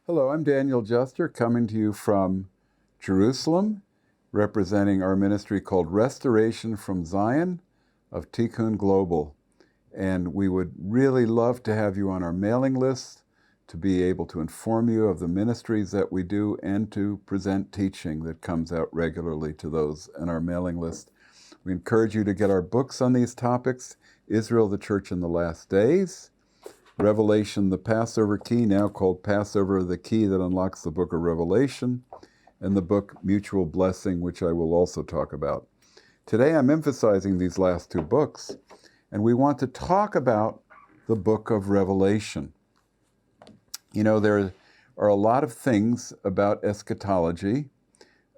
Hello, I'm Daniel Juster, coming to you from Jerusalem, representing our ministry called Restoration from Zion of Tikkun Global. And we would really love to have you on our mailing list to be able to inform you of the ministries that we do and to present teaching that comes out regularly to those in our mailing list. We encourage you to get our books on these topics, Israel, the Church in the Last Days, Revelation, the Passover Key, now called Passover, the Key that Unlocks the Book of Revelation, and the book Mutual Blessing, which I will also talk about. Today I'm emphasizing these last two books, and we want to talk about the book of Revelation. You know, there are a lot of things about eschatology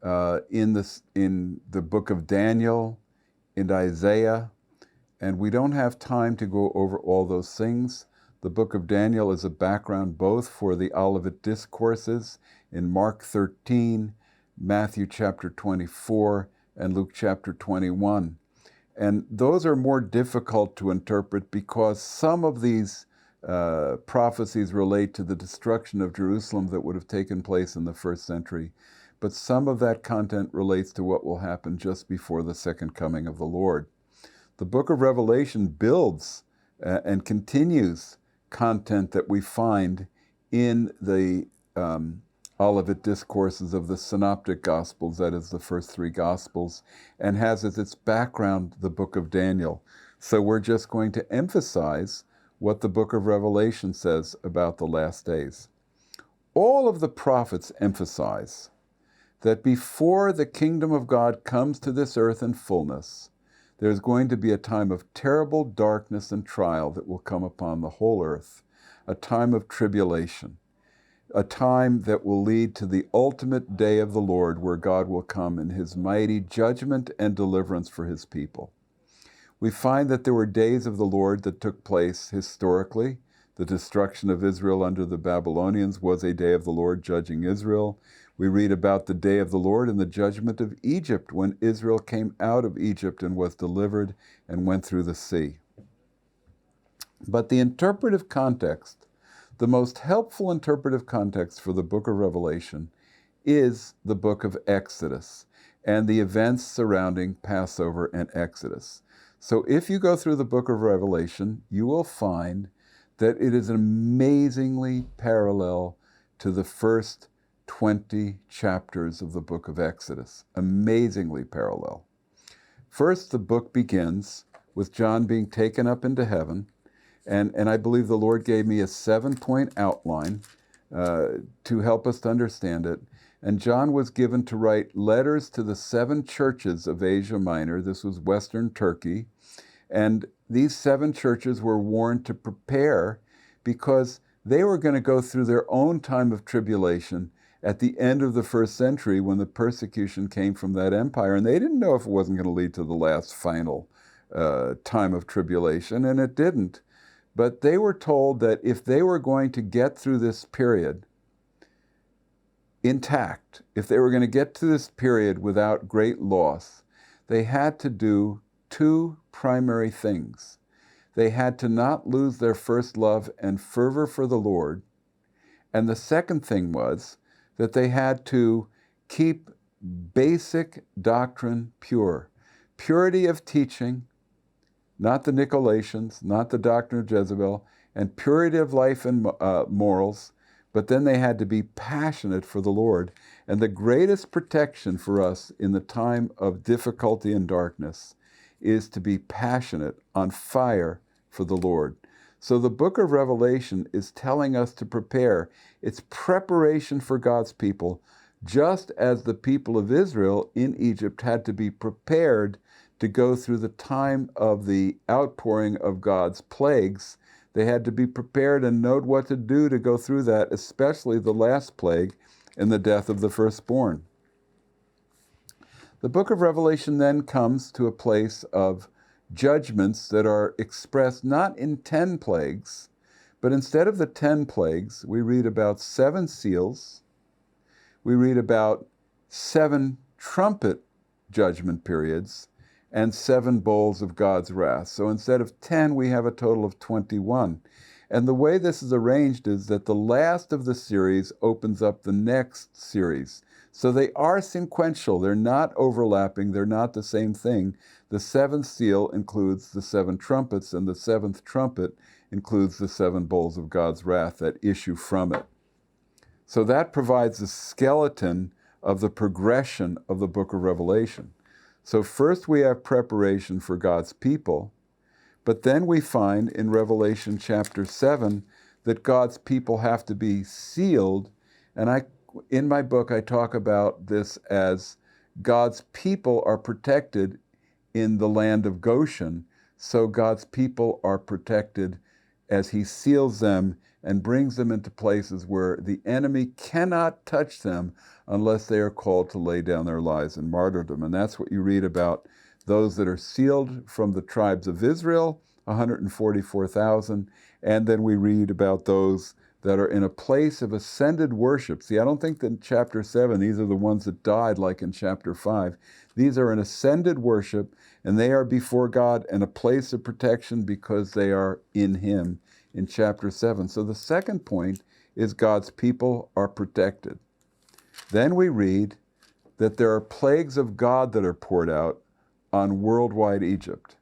in the book of Daniel, in Isaiah, and we don't have time to go over all those things. The book of Daniel is a background both for the Olivet Discourses in Mark 13, Matthew chapter 24, and Luke chapter 21. And those are more difficult to interpret because some of these prophecies relate to the destruction of Jerusalem that would have taken place in the first century. But some of that content relates to what will happen just before the second coming of the Lord. The book of Revelation builds and continues content that we find in the Olivet Discourses of the Synoptic Gospels, that is the first three Gospels, and has as its background the book of Daniel. So we're just going to emphasize what the book of Revelation says about the last days. All of the prophets emphasize that before the kingdom of God comes to this earth in fullness, there's going to be a time of terrible darkness and trial that will come upon the whole earth, a time of tribulation, a time that will lead to the ultimate day of the Lord where God will come in his mighty judgment and deliverance for his people. We find that there were days of the Lord that took place historically. The destruction of Israel under the Babylonians was a day of the Lord judging Israel. We read about the day of the Lord and the judgment of Egypt when Israel came out of Egypt and was delivered and went through the sea. But the interpretive context, the most helpful interpretive context for the book of Revelation is the book of Exodus and the events surrounding Passover and Exodus. So if you go through the book of Revelation, you will find that it is amazingly parallel to the first 20 chapters of the book of Exodus. Amazingly parallel. First, the book begins with John being taken up into heaven, and I believe the Lord gave me a 7-point outline to help us to understand it. And John was given to write letters to the 7 churches of Asia Minor. This was Western Turkey. And these 7 churches were warned to prepare because they were going to go through their own time of tribulation at the end of the first century when the persecution came from that empire. And they didn't know if it wasn't going to lead to the last final time of tribulation, and it didn't. But they were told that if they were going to get through this period intact, if they were going to get to this period without great loss, they had to do 2 primary things. They had to not lose their first love and fervor for the Lord. And the second thing was that they had to keep basic doctrine pure. Purity of teaching, not the Nicolaitans, not the doctrine of Jezebel, and purity of life and morals, but then they had to be passionate for the Lord. And the greatest protection for us in the time of difficulty and darkness is to be passionate, on fire for the Lord. So the book of Revelation is telling us to prepare. It's preparation for God's people, just as the people of Israel in Egypt had to be prepared to go through the time of the outpouring of God's plagues. They had to be prepared and know what to do to go through that, especially the last plague and the death of the firstborn. The book of Revelation then comes to a place of judgments that are expressed not in 10 plagues, but instead of the 10 plagues, we read about 7 seals, we read about 7 trumpet judgment periods, and 7 bowls of God's wrath. So instead of 10, we have a total of 21. And the way this is arranged is that the last of the series opens up the next series. So they are sequential. They're not overlapping. They're not the same thing. The seventh seal includes the seven trumpets, and the seventh trumpet includes the seven bowls of God's wrath that issue from it. So that provides a skeleton of the progression of the book of Revelation. So first we have preparation for God's people, but then we find in Revelation chapter 7 that God's people have to be sealed. And in my book, I talk about this as God's people are protected in the land of Goshen. So God's people are protected as he seals them and brings them into places where the enemy cannot touch them unless they are called to lay down their lives in martyrdom. And that's what you read about those that are sealed from the tribes of Israel, 144,000, and then we read about those that are in a place of ascended worship. See, I don't think that in chapter 7, these are the ones that died like in chapter 5. These are in ascended worship, and they are before God in a place of protection because they are in him in chapter 7. So the second point is God's people are protected. Then we read that there are plagues of God that are poured out on worldwide Egypt.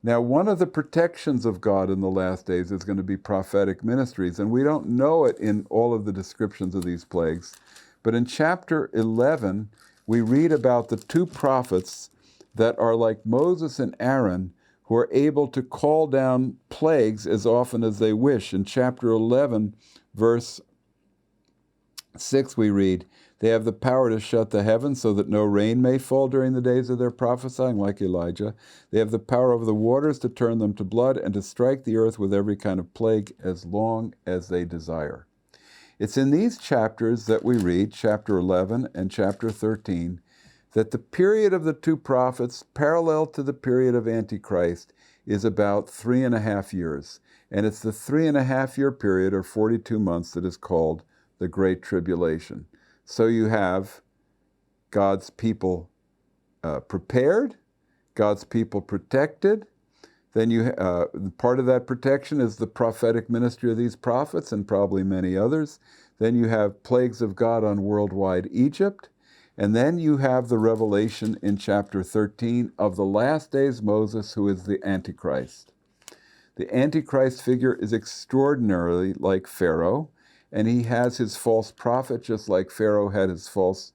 Now, one of the protections of God in the last days is going to be prophetic ministries, and we don't know it in all of the descriptions of these plagues. But in chapter 11, we read about the two prophets that are like Moses and Aaron, who are able to call down plagues as often as they wish. In chapter 11, verse 6, we read, they have the power to shut the heavens so that no rain may fall during the days of their prophesying, like Elijah. They have the power over the waters to turn them to blood and to strike the earth with every kind of plague as long as they desire. It's in these chapters that we read, chapter 11 and chapter 13, that the period of the two prophets, parallel to the period of Antichrist, is about 3.5 years. And it's the 3.5 year period, or 42 months, that is called the Great Tribulation. So you have God's people prepared, God's people protected. Then part of that protection is the prophetic ministry of these prophets and probably many others. Then you have plagues of God on worldwide Egypt. And then you have the revelation in chapter 13 of the last days Moses, who is the Antichrist. The Antichrist figure is extraordinarily like Pharaoh, and he has his false prophet, just like Pharaoh had his false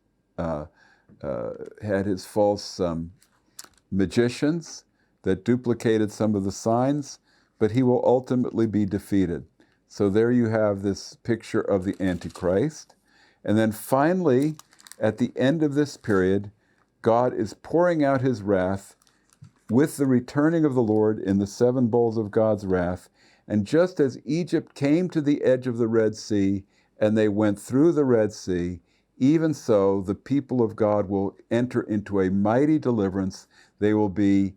magicians that duplicated some of the signs, but he will ultimately be defeated. So there you have this picture of the Antichrist. And then finally, at the end of this period, God is pouring out his wrath with the returning of the Lord in the seven bowls of God's wrath. And just as Egypt came to the edge of the Red Sea and they went through the Red Sea, even so the people of God will enter into a mighty deliverance. They will be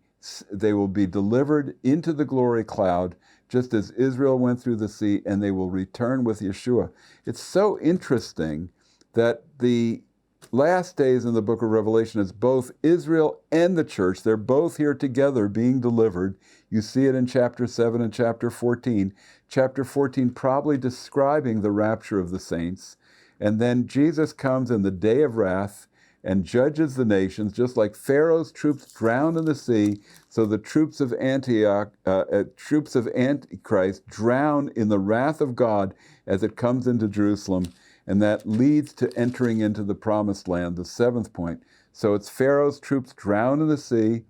delivered into the glory cloud, just as Israel went through the sea, and they will return with Yeshua. It's so interesting that the last days in the book of Revelation is both Israel and the church. They're both here together being delivered. You see it in chapter 7 and chapter 14. Chapter 14 probably describing the rapture of the saints. And then Jesus comes in the day of wrath and judges the nations, just like Pharaoh's troops drowned in the sea. So the troops of Antichrist drown in the wrath of God as it comes into Jerusalem. And that leads to entering into the promised land, the seventh point. So it's Pharaoh's troops drown in the sea.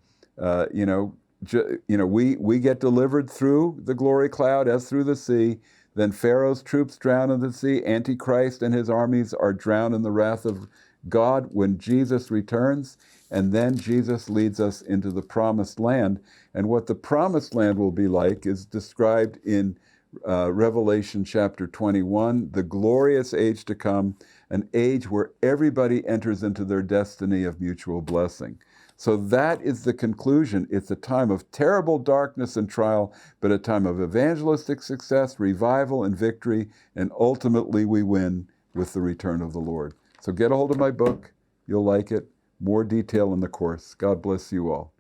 We get delivered through the glory cloud as through the sea. Then Pharaoh's troops drown in the sea. Antichrist and his armies are drowned in the wrath of God when Jesus returns. And then Jesus leads us into the promised land. And what the promised land will be like is described in Revelation chapter 21, the glorious age to come, an age where everybody enters into their destiny of mutual blessing. So that is the conclusion. It's a time of terrible darkness and trial, but a time of evangelistic success, revival, and victory, and ultimately we win with the return of the Lord. So get a hold of my book. You'll like it. More detail in the course. God bless you all.